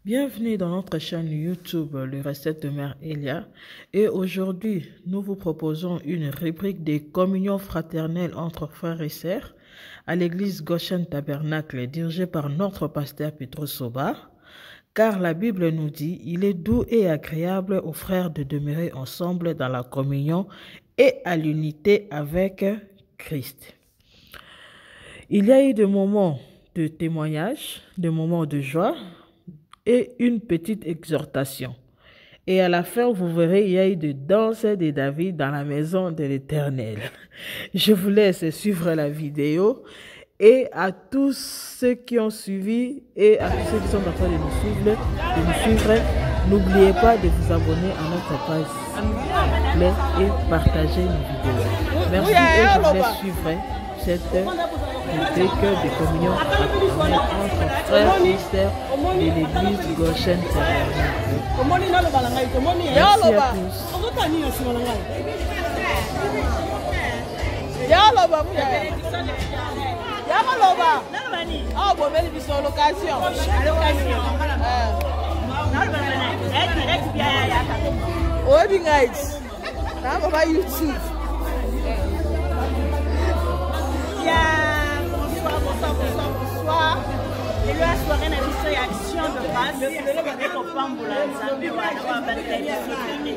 Bienvenue dans notre chaîne YouTube, les recettes de Mère Elia. Et aujourd'hui, nous vous proposons une rubrique des communions fraternelles entre frères et sœurs à l'église Goshen Tabernacle dirigée par notre pasteur Petro Soba. Car la Bible nous dit, il est doux et agréable aux frères de demeurer ensemble dans la communion et à l'unité avec Christ. Il y a eu des moments de témoignage, des moments de joie, et une petite exhortation. Et à la fin, vous verrez, il y a eu des danses de David dans la maison de l'Éternel. Je vous laisse suivre la vidéo. Et à tous ceux qui ont suivi et à tous ceux qui sont en train de nous suivre, n'oubliez pas de vous abonner à notre page et partager nos vidéos. Merci et je vous laisse suivre cette rubrique de communion fraternelle entre frères et sœurs de l'église Goshen Tabernacle. Merci à tous. Bonsoir. Et la soirée n'a vu cette action de grâce. Et qu'on pamboula, ça me va avoir bataille.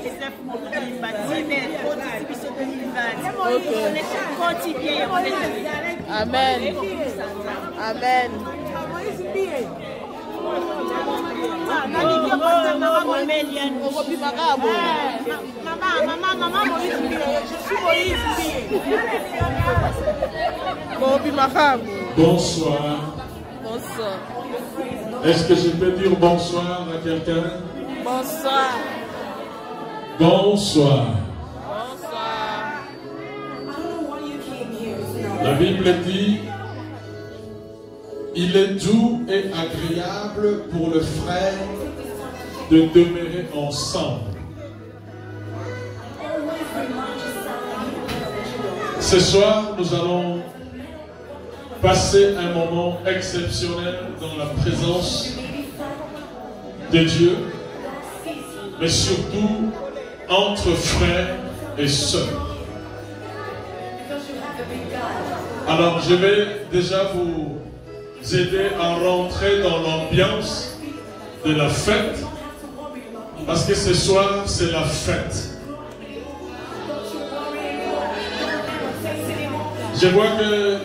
C'est pour nous bâtir pour 2020. On est quotidien. Amen. Amen. Bonsoir. Bonsoir. Est-ce que je peux dire bonsoir à quelqu'un? Bonsoir. Bonsoir. Bonsoir. La Bible dit, il est doux et agréable pour le frère de demeurer ensemble. Ce soir, nous allons passer un moment exceptionnel dans la présence de Dieu, mais surtout entre frères et sœurs. Alors, je vais déjà vous aider à rentrer dans l'ambiance de la fête, parce que ce soir, c'est la fête. Je vois que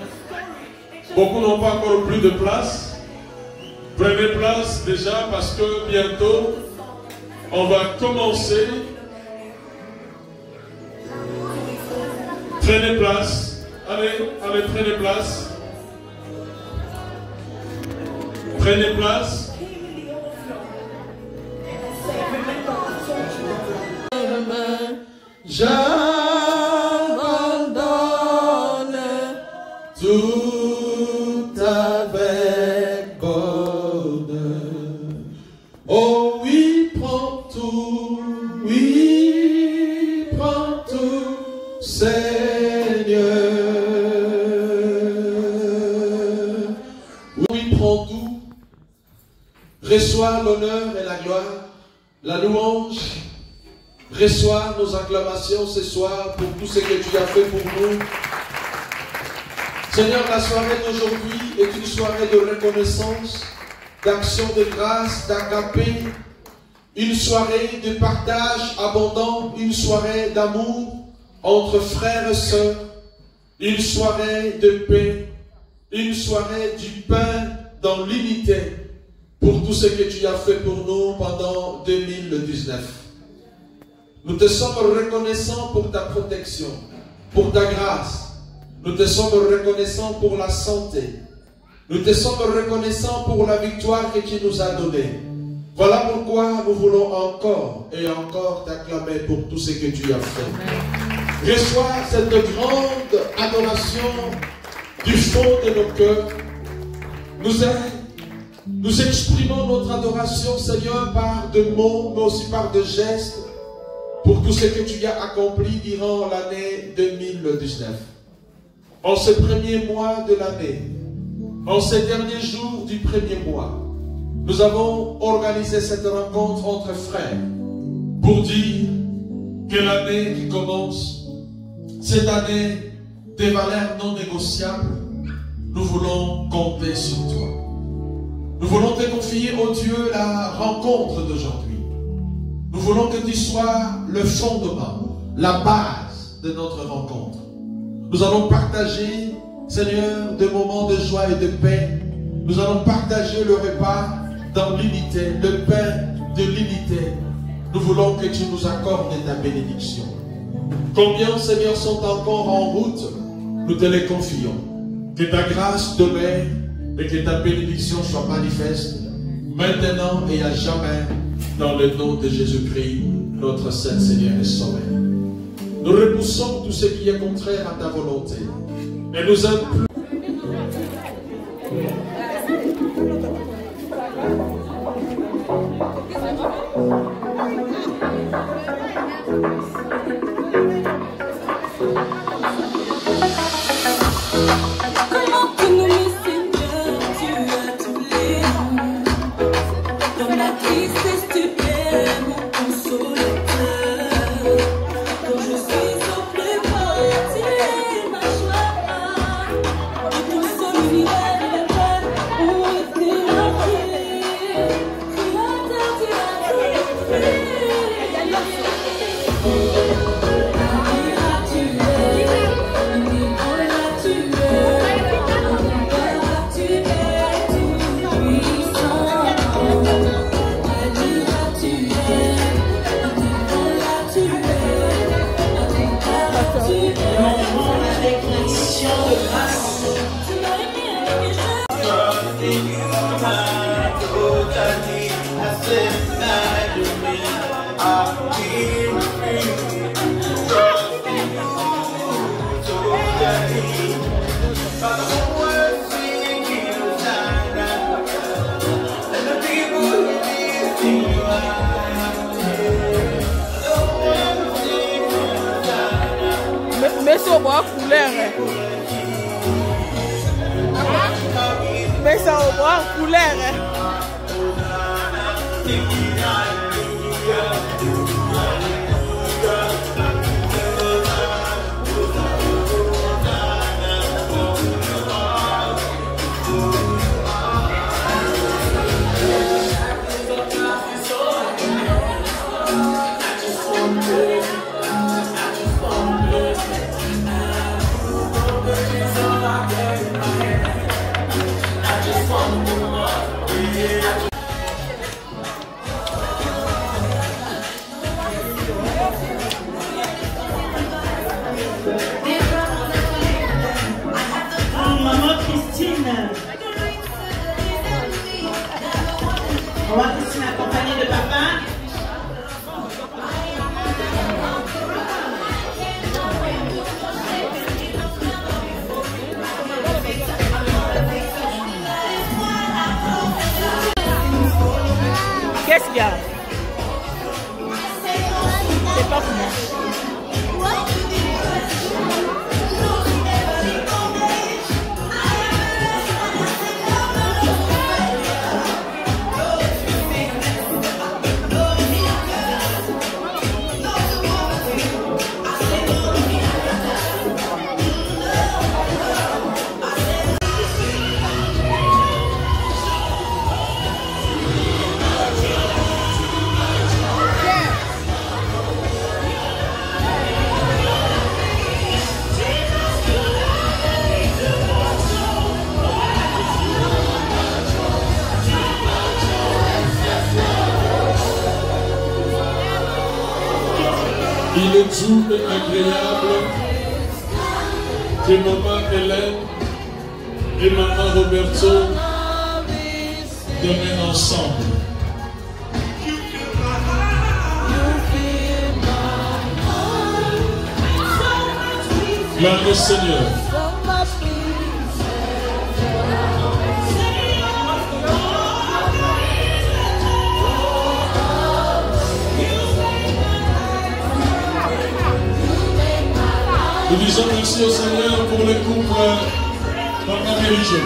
beaucoup n'ont pas encore plus de place. Prenez place déjà parce que bientôt, on va commencer. Prenez place. Allez, prenez place. Prenez place. Tout avec bonheur. Oh oui, prends tout, Seigneur. Oui, prends tout. Reçois l'honneur et la gloire, la louange. Reçois nos acclamations ce soir pour tout ce que tu as fait pour nous. Seigneur, la soirée d'aujourd'hui est une soirée de reconnaissance, d'action de grâce, d'agapé, une soirée de partage abondant, une soirée d'amour entre frères et sœurs, une soirée de paix, une soirée du pain dans l'unité pour tout ce que tu as fait pour nous pendant 2019. Nous te sommes reconnaissants pour ta protection, pour ta grâce. Nous te sommes reconnaissants pour la santé. Nous te sommes reconnaissants pour la victoire que tu nous as donnée. Voilà pourquoi nous voulons encore et encore t'acclamer pour tout ce que tu as fait. Reçois cette grande adoration du fond de nos cœurs. Nous exprimons notre adoration, Seigneur, par de mots, mais aussi par de gestes, pour tout ce que tu as accompli durant l'année 2019. En ce premier mois de l'année, en ces derniers jours du premier mois, Nous avons organisé cette rencontre entre frères pour dire que l'année qui commence, cette année des valeurs non négociables, nous voulons compter sur toi. Nous voulons te confier au Dieu la rencontre d'aujourd'hui. Nous voulons que tu sois le fondement, la base de notre rencontre. Nous allons partager, Seigneur, des moments de joie et de paix. Nous allons partager le repas dans l'unité, le pain de l'unité. Nous voulons que tu nous accordes ta bénédiction. Combien, Seigneur, sont encore en route, nous te les confions. Que ta grâce demeure et que ta bénédiction soit manifeste maintenant et à jamais dans le nom de Jésus-Christ, notre Saint Seigneur et Sauveur. Nous repoussons tout ce qui est contraire à ta volonté et nous implorons. Mais ça va couleur. Mais ça va couleur. Maman Christine. Maman Christine accompagnée de papa. Qu'est-ce qu'il y a? C'est pas comment. Il est doux et agréable que maman Hélène et maman Roberto demeurent ensemble. Gloire au Seigneur. Nous disons merci au Seigneur pour le couple dans la religion.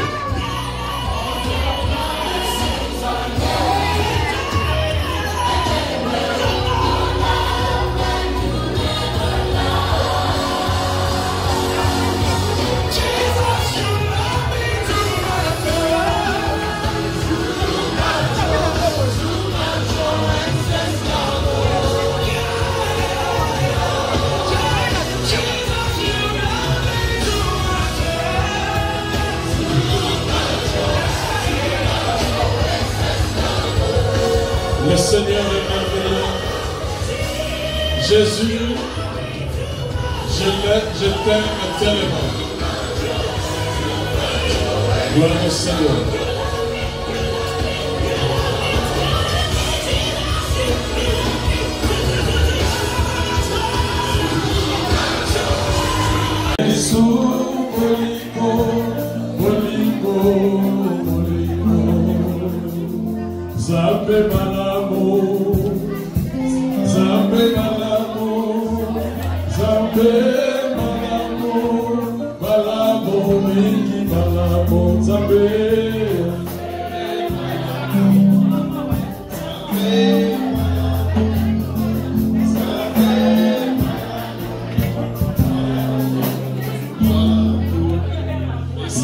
Le Seigneur est merveilleux. Jésus, je t'aime tellement. Gloire au Seigneur. Zambe malamu, Zambe malamu, Zambe malamu, malamu mingi malamu, Zambe.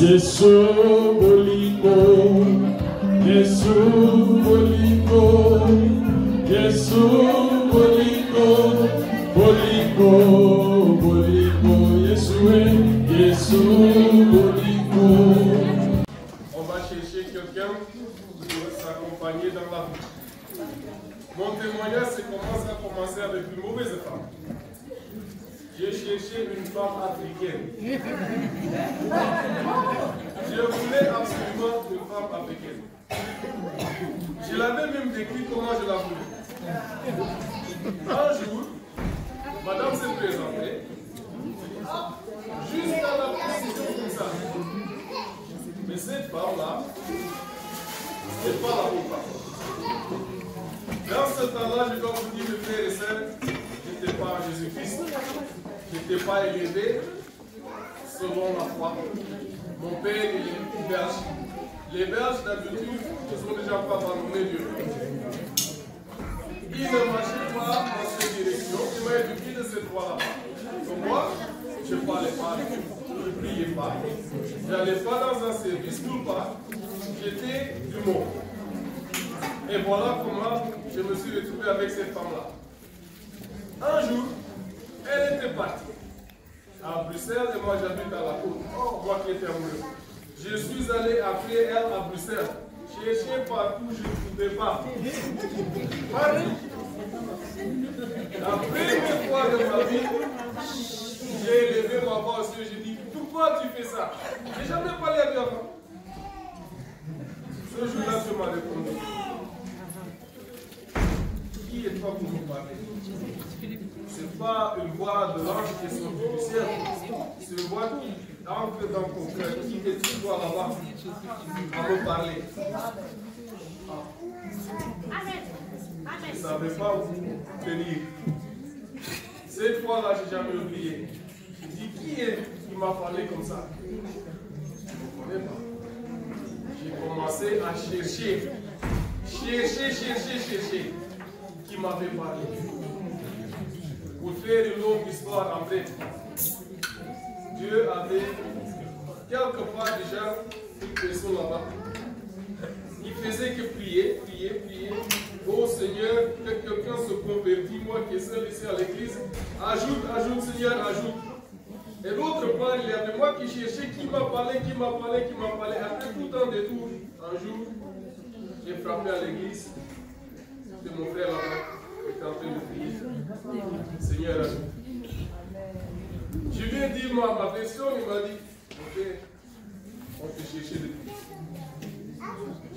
Yesu bolingo, Yesu bolingo, Yesu bolingo, bolingo, bolingo, Yesu, Yesu bolingo. On va chercher quelqu'un pour s'accompagner dans la vie. Mon témoignage, c'est comment ça a commencé avec une mauvaise femme. J'ai cherché une femme africaine. Je voulais absolument une femme africaine. Je l'avais même décrit comment je la voulais. Un jour, madame s'est présentée, juste dans la précision comme ça. Mais cette femme-là, c'est pas la bonne femme. Dans ce temps-là, je dois vous dire, mes frères et sœurs, je n'étais pas Jésus-Christ, je n'étais pas élevé selon la foi. Mon père, il est belge. Les Belges, d'habitude, ne sont déjà pas abandonnés Dieu. Il ne marchait pas dans cette direction, il m'a éduqué de cette voie-là. Donc moi, je ne parlais pas, je ne priais pas, je n'allais pas dans un service, tout pas, j'étais du monde. Et voilà comment je me suis retrouvé avec cette femme-là. Un jour, elle était partie à Bruxelles et moi j'habite à la côte, moi qui étais amoureux. Je suis allé après elle à Bruxelles. Chercher partout, je ne trouvais pas. Partout. La première fois de ma vie, j'ai élevé ma voix au ciel. J'ai dit, pourquoi tu fais ça? Je n'ai jamais parlé à Dieu avant. Ce jour-là, Dieu m'a répondu. Qui est-toi pour nous parler? Ce n'est pas une voix de l'ange qui est sortie du ciel. C'est une voix qui entre dans ton cœur. Qui est-tu toi là-bas à me parler? Je ne savais pas où tenir. Cette fois-là, je n'ai jamais oublié. Je dis, qui est qui m'a parlé comme ça? Je ne connais pas. J'ai commencé à chercher. Chercher. Qui m'avait parlé. Pour faire une longue histoire en vrai, Dieu avait quelque part déjà une personne là-bas. Il faisait que prier. Oh Seigneur, que quelqu'un se convertit, moi qui est seul ici à l'église. Ajoute, Seigneur, ajoute. Et l'autre part, il y avait moi qui cherchais qui m'a parlé. Après tout un détour, un jour, j'ai frappé à l'église. De mon frère là-bas qui était en train de prier. Seigneur, ajoute. Je lui ai dit ma version, il m'a dit, ok, on peut chercher depuis.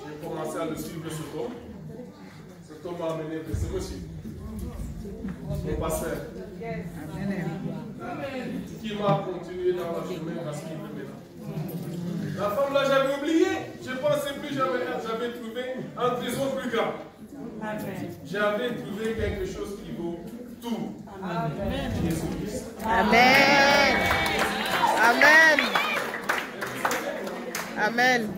J'ai commencé à le suivre cet homme. Cet homme m'a amené vers ce monsieur. Mon pasteur. Qui m'a continué dans la chemin parce qu'il me met là. La femme là, j'avais oublié. Je ne pensais plus jamais. J'avais trouvé un trésor plus grand. J'avais trouvé quelque chose qui vaut tout. Amen. Jésus-Christ. Amen. Amen. Amen.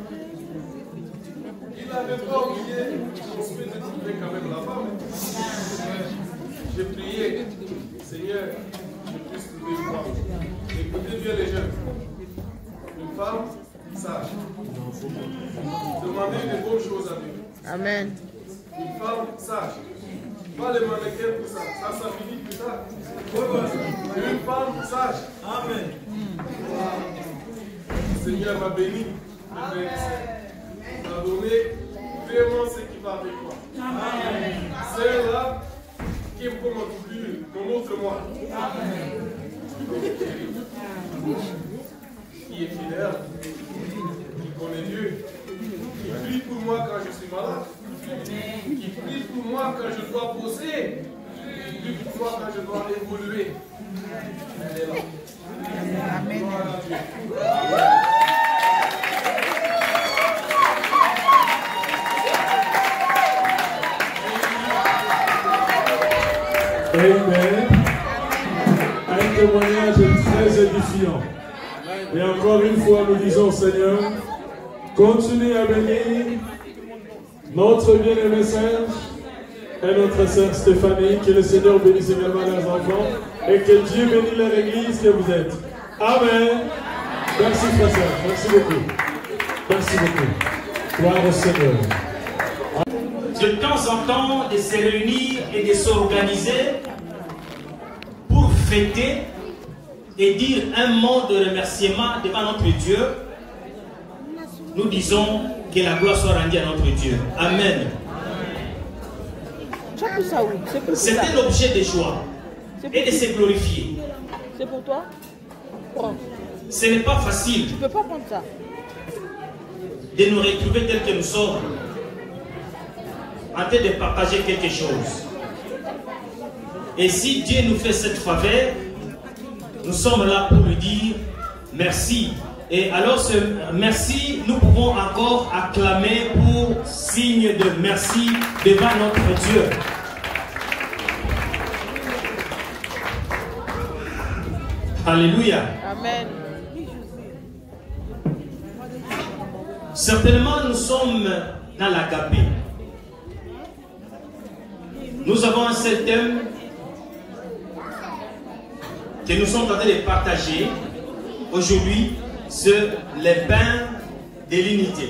Il n'avait pas oublié qu'on se fait trouver quand même la femme. J'ai prié, Seigneur, je puisse trouver une femme. Écoutez bien les jeunes. Une femme sage. Demandez de bonnes choses à Dieu. Amen. Une femme sage. Pas les mannequins pour ça. Ça finit plus tard. Une femme sage. Amen. Le Seigneur m'a béni. Il m'a donné vraiment ce qui va avec moi. Amen. quelqu'un peut m'accomplir mon autre moi. Qui est fidèle, qui connaît Dieu, qui prie pour moi quand je suis malade, qui prie pour moi quand je dois bosser, qui prie pour moi quand je dois évoluer. Elle est là. Amen. Amen. Un témoignage très édifiant. Et encore une fois, nous disons, Seigneur, continue à bénir notre bien-aimé Serge et notre sœur Stéphanie, que le Seigneur bénisse également leurs enfants et que Dieu bénisse leur église que vous êtes. Amen. Merci, frère Serge. Merci beaucoup. Merci beaucoup. Gloire au Seigneur. De temps en temps, de se réunir et de s'organiser pour fêter et dire un mot de remerciement devant notre Dieu. Nous disons que la gloire soit rendue à notre Dieu. Amen. C'était l'objet de joie et de se glorifier. C'est pour toi? Prends. Ce n'est pas facile. Tu ne peux pas prendre ça. De nous retrouver tels que nous sommes, en train de partager quelque chose. Et si Dieu nous fait cette faveur, nous sommes là pour lui dire merci. Et alors ce merci, nous pouvons encore acclamer pour signe de merci devant notre Dieu. Alléluia. Amen. Certainement, nous sommes dans l'agapé. Nous avons un seul thème que nous sommes en train de partager aujourd'hui, c'est le pain de l'unité.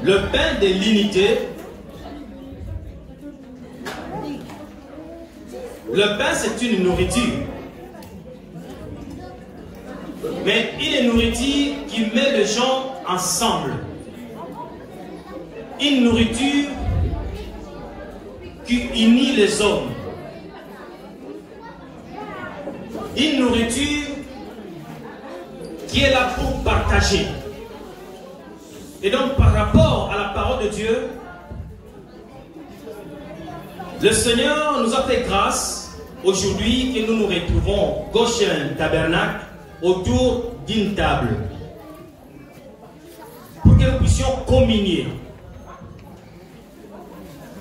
Le pain de l'unité, le pain c'est une nourriture, mais une nourriture qui met les gens ensemble. Une nourriture qui unit les hommes. Une nourriture qui est là pour partager. Et donc par rapport à la parole de Dieu, le Seigneur nous a fait grâce aujourd'hui que nous nous retrouvons Goshen Tabernacle autour d'une table pour que nous puissions communier,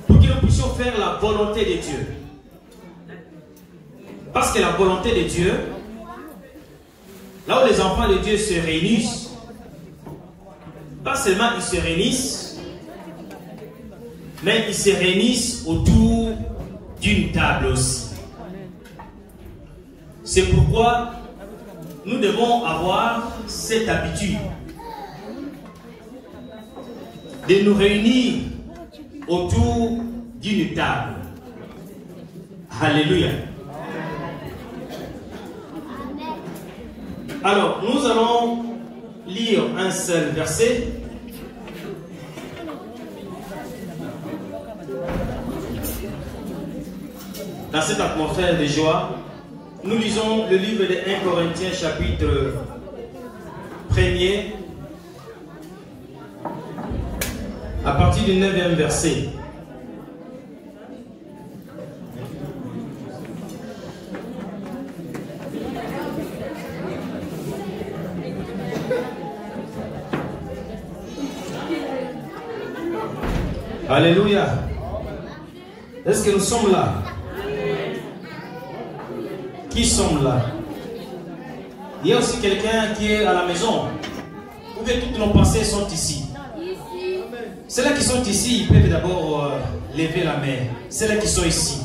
pour que nous puissions faire la volonté de Dieu. Parce que la volonté de Dieu, là où les enfants de Dieu se réunissent, pas seulement ils se réunissent, mais ils se réunissent autour d'une table aussi. C'est pourquoi nous devons avoir cette habitude de nous réunir autour d'une table. Alléluia. Alors, nous allons lire un seul verset. Dans cette atmosphère de joie, nous lisons le livre de 1 Corinthiens chapitre 1er à partir du 9e verset. Alléluia. Est-ce que nous sommes là? Qui sommes là? Il y a aussi quelqu'un qui est à la maison. Ou bien toutes nos pensées sont ici. Ceux-là qui sont ici, ils peuvent d'abord lever la main. Ceux-là qui sont ici.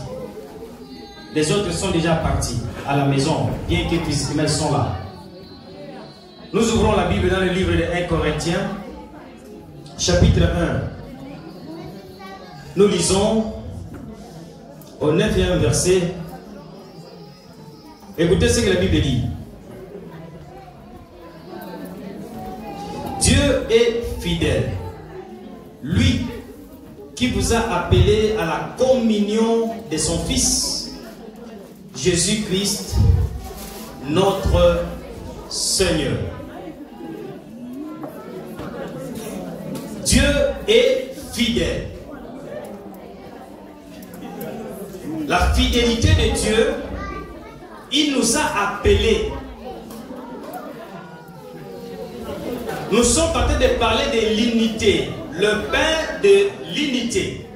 Les autres sont déjà partis à la maison, bien que physiquement ils sont là. Nous ouvrons la Bible dans le livre de 1 Corinthiens, chapitre 1. Nous lisons au 9e verset. Écoutez ce que la Bible dit. Dieu est fidèle. Lui qui vous a appelé à la communion de son Fils, Jésus-Christ, notre Seigneur. Dieu est fidèle. La fidélité de Dieu, il nous a appelés. Nous sommes en train de parler de l'unité, le pain de l'unité.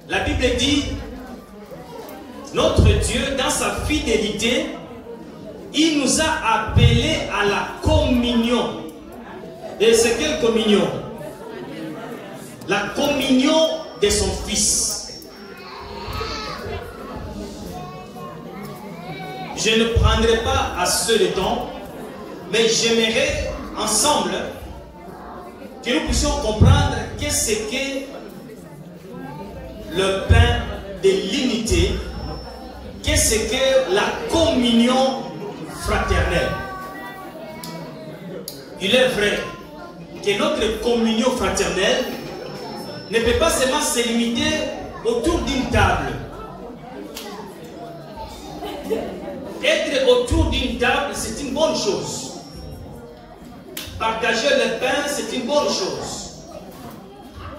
La Bible dit, notre Dieu, dans sa fidélité, il nous a appelés à la communion. Et c'est quelle communion? La communion de son Fils. Je ne prendrai pas assez de temps, mais j'aimerais ensemble que nous puissions comprendre qu'est-ce que le pain de l'unité, qu'est-ce que la communion fraternelle. Il est vrai que notre communion fraternelle ne peut pas seulement se limiter autour d'une table. Être autour d'une table, c'est une bonne chose. Partager le pain, c'est une bonne chose.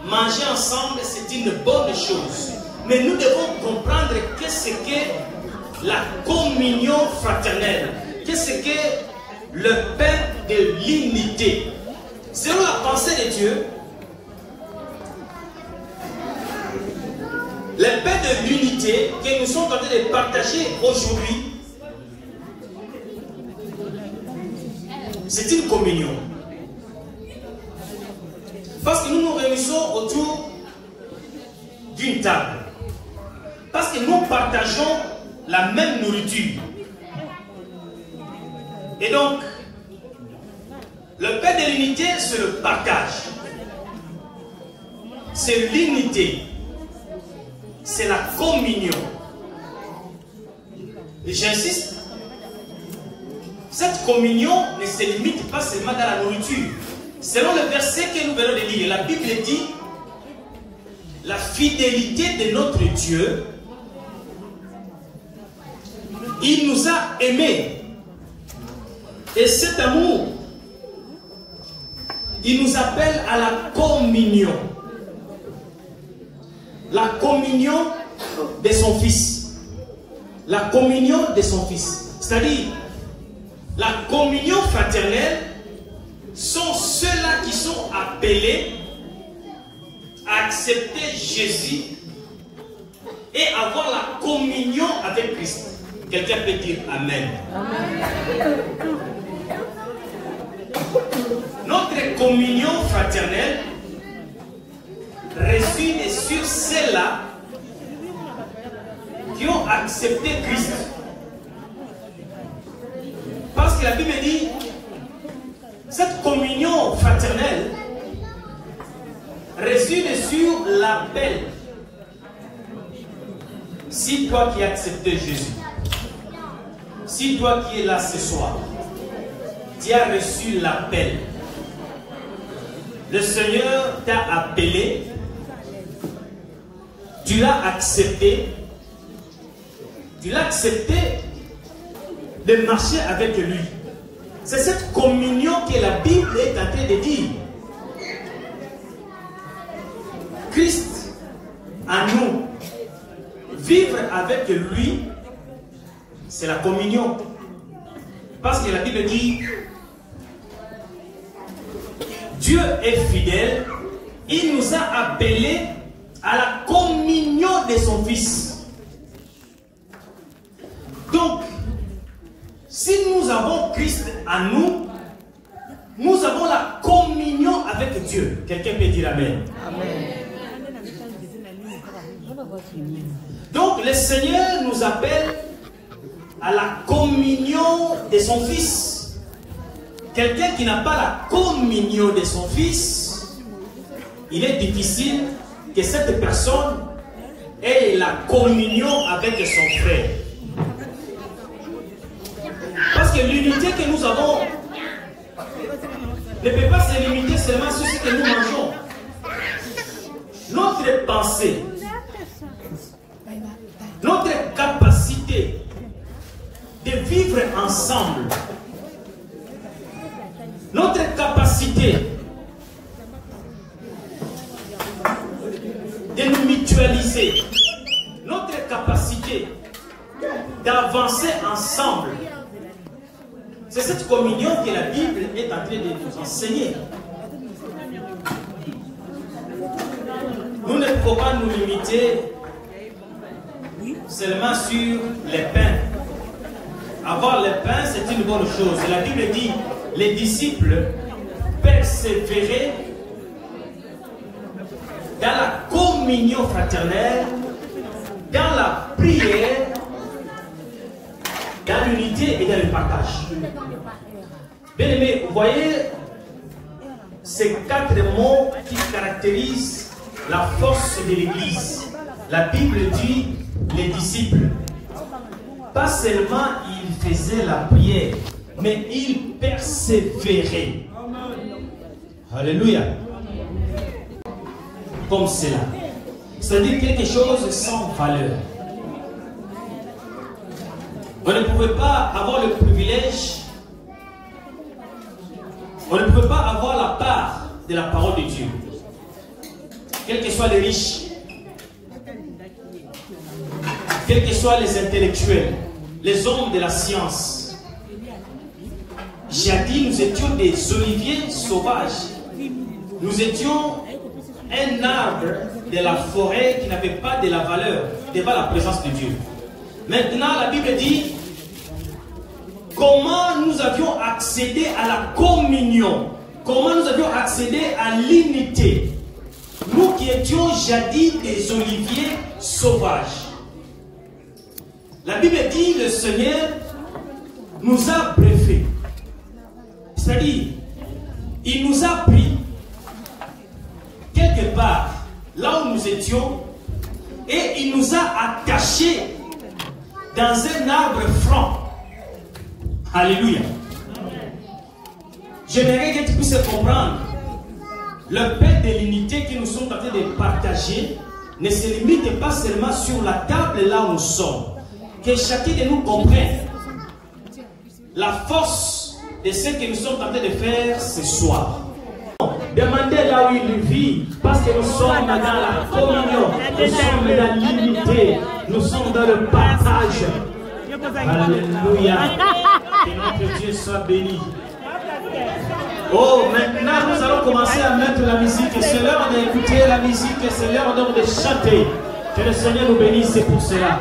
Manger ensemble, c'est une bonne chose. Mais nous devons comprendre qu'est-ce que la communion fraternelle. Qu'est-ce que le pain de l'unité. Selon la pensée de Dieu, le pain de l'unité que nous sommes en train de partager aujourd'hui, c'est une communion. Parce que nous nous réunissons autour d'une table. Parce que nous partageons la même nourriture. Et donc, le pain de l'unité, c'est le partage. C'est l'unité. C'est la communion. Et j'insiste, cette communion ne se limite pas seulement dans la nourriture. Selon le verset que nous venons de lire, la Bible dit la fidélité de notre Dieu, il nous a aimés. Et cet amour, il nous appelle à la communion. La communion de son Fils. La communion de son Fils. C'est-à-dire, la communion fraternelle sont ceux-là qui sont appelés à accepter Jésus et avoir la communion avec Christ. Quelqu'un peut dire Amen. Amen. Notre communion fraternelle réside sur ceux-là qui ont accepté Christ. Parce que la Bible dit, cette communion fraternelle réside sur l'appel. Si toi qui as accepté Jésus, si toi qui es là ce soir, tu as reçu l'appel, le Seigneur t'a appelé, tu l'as accepté de marcher avec lui. C'est cette communion que la Bible est en train de dire. Christ en nous, vivre avec lui, c'est la communion. Parce que la Bible dit, Dieu est fidèle, il nous a appelés à la communion de son Fils. Donc, si nous avons Christ en nous, nous avons la communion avec Dieu. Quelqu'un peut dire Amen. Amen. Donc, le Seigneur nous appelle à la communion de son Fils. Quelqu'un qui n'a pas la communion de son Fils, il est difficile que cette personne ait la communion avec son frère. Parce que l'unité que nous avons ne peut pas se limiter seulement sur ce que nous mangeons. Notre notre pensée, notre capacité de vivre ensemble, notre capacité de nous mutualiser, notre capacité d'avancer ensemble. C'est cette communion que la Bible est en train de nous enseigner. Nous ne pouvons pas nous limiter seulement sur les pains. Avoir les pains, c'est une bonne chose. La Bible dit, les disciples persévéraient dans la communion fraternelle, dans la prière, dans l'unité et dans le partage. Bien aimé, vous voyez ces 4 mots qui caractérisent la force de l'Église. La Bible dit les disciples. Pas seulement ils faisaient la prière, mais ils persévéraient. Alléluia. Comme cela. C'est-à-dire quelque chose sans valeur. On ne pouvait pas avoir le privilège, on ne pouvait pas avoir la part de la parole de Dieu. Quels que soient les riches, quels que soient les intellectuels, les hommes de la science. Jadis, nous étions des oliviers sauvages. Nous étions un arbre de la forêt qui n'avait pas de la valeur devant la présence de Dieu. Maintenant, la Bible dit comment nous avions accédé à la communion, comment nous avions accédé à l'unité. Nous qui étions jadis des oliviers sauvages. La Bible dit le Seigneur nous a brevetés. C'est-à-dire, il nous a pris quelque part là où nous étions et il nous a attachés dans un arbre franc. Alléluia. J'aimerais que tu puisses comprendre le pain de l'unité que nous sommes en train de partager ne se limite pas seulement sur la table là où nous sommes. Que chacun de nous comprenne la force de ce que nous sommes en train de faire ce soir. Demandez là où il vit, parce que nous sommes dans la communion, nous sommes dans l'unité, nous sommes dans le partage. Alléluia. Que notre Dieu soit béni. Oh, maintenant nous allons commencer à mettre la musique. C'est l'heure d'écouter la musique, c'est l'heure donc de chanter. Que le Seigneur nous bénisse pour cela.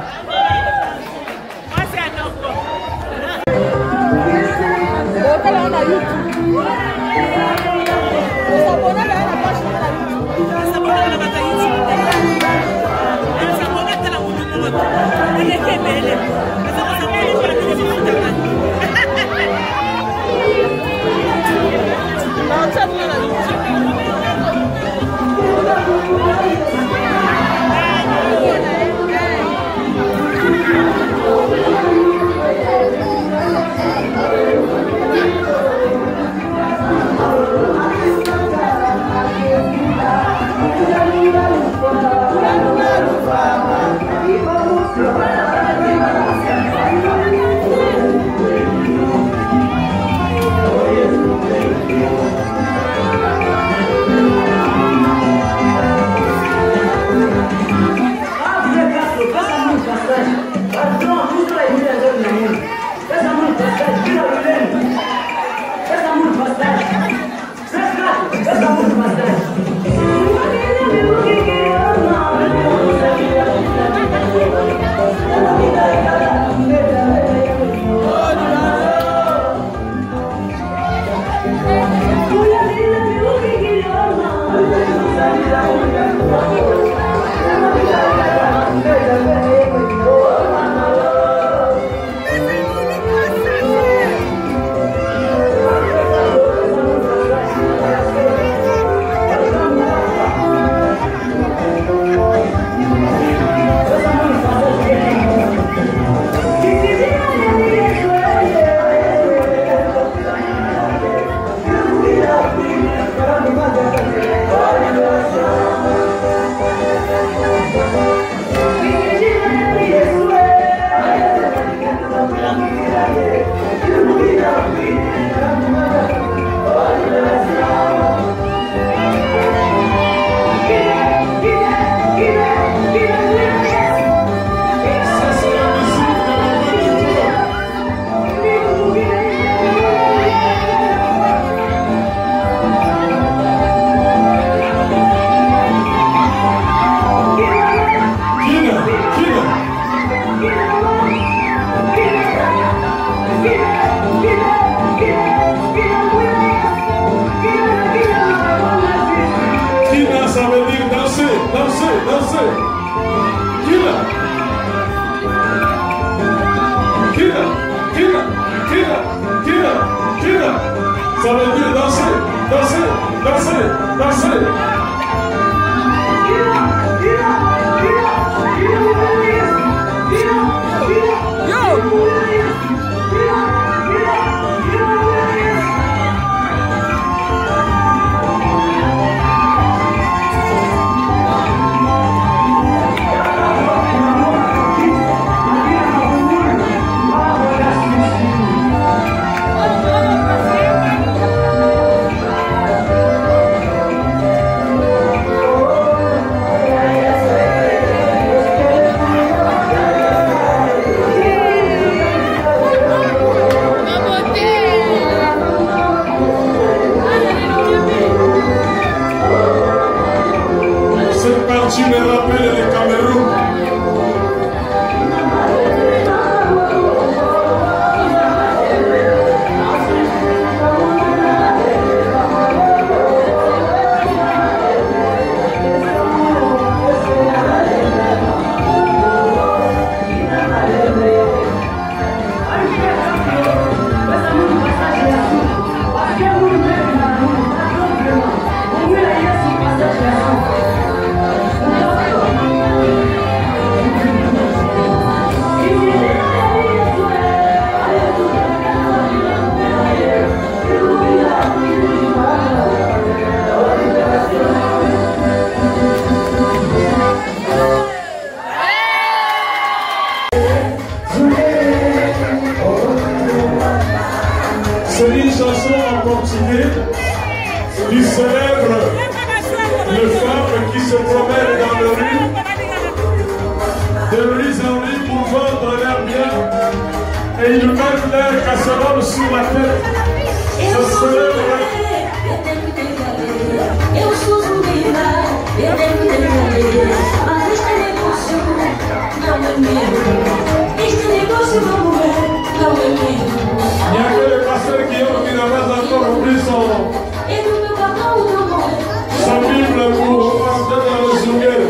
ça veut dire danser, danser, danser. Kila. Kila, kila, kila, kila, kila. Ça veut dire danser, danser, danser, danser. Tu me rappelles le Cameroun. C'est une chanson en portugais qui célèbre les femmes qui se promènent dans le rue, de rue en rue pour vendre leurs biens, et ils mettent leur casserole sur la tête. Ça célèbre. Eu sou zumbiba, eu devo defender, mas este negócio não é meu. Este negócio, vamos ver, não é meu. Il y a que les pasteurs qui n'avaient encore oublié son Bible pour rentrer dans le zunguel.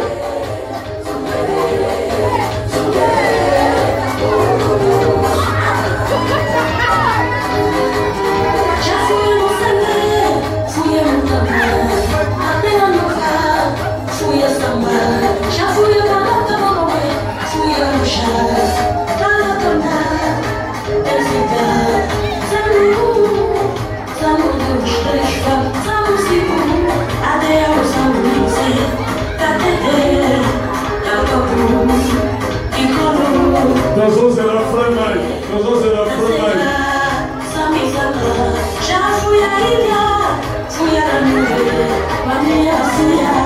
Nós é la fremaille, nós é la fremaille. Já fui a ilha, fui a nuvem, com a minha cia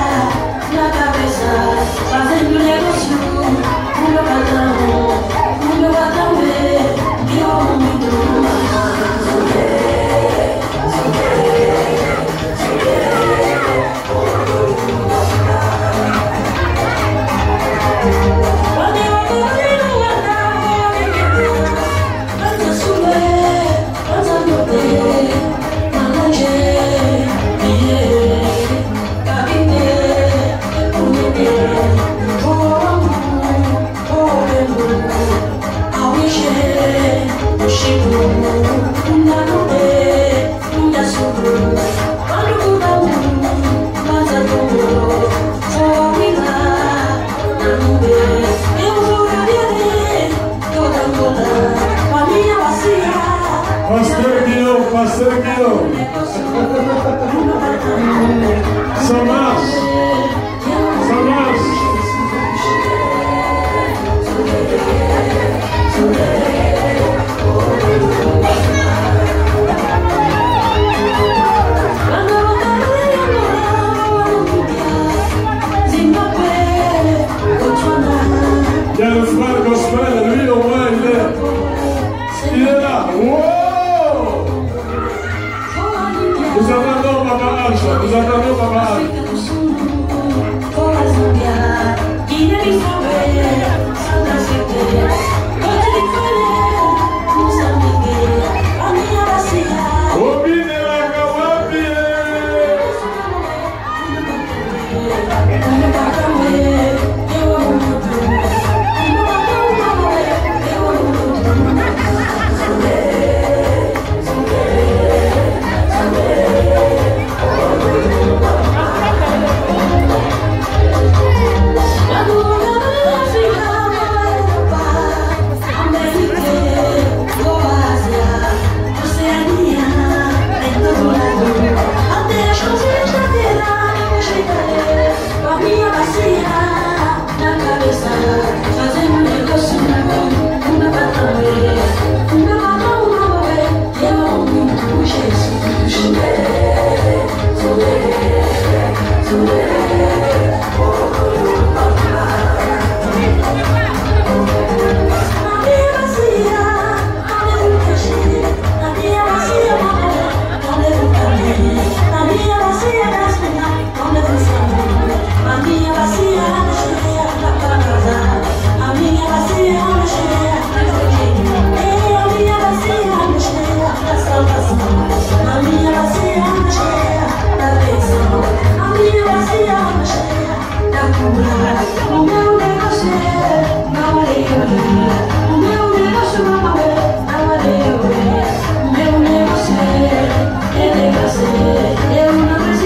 na cabeça, fazendo negócio, o meu patrão vê, que eu muito Pasteur Guillaume, ça marche, ça marche.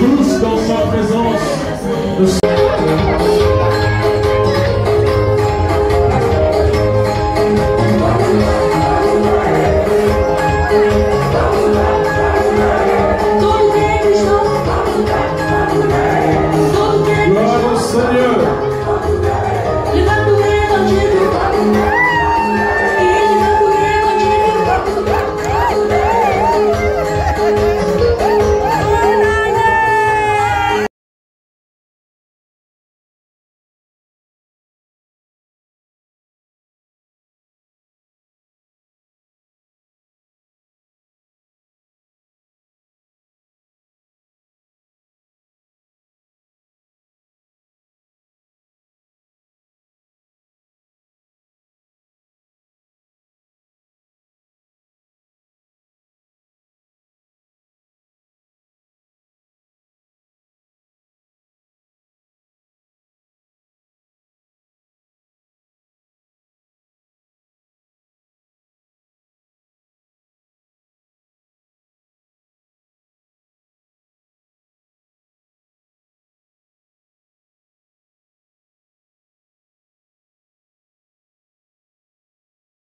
Tous dans sa présence.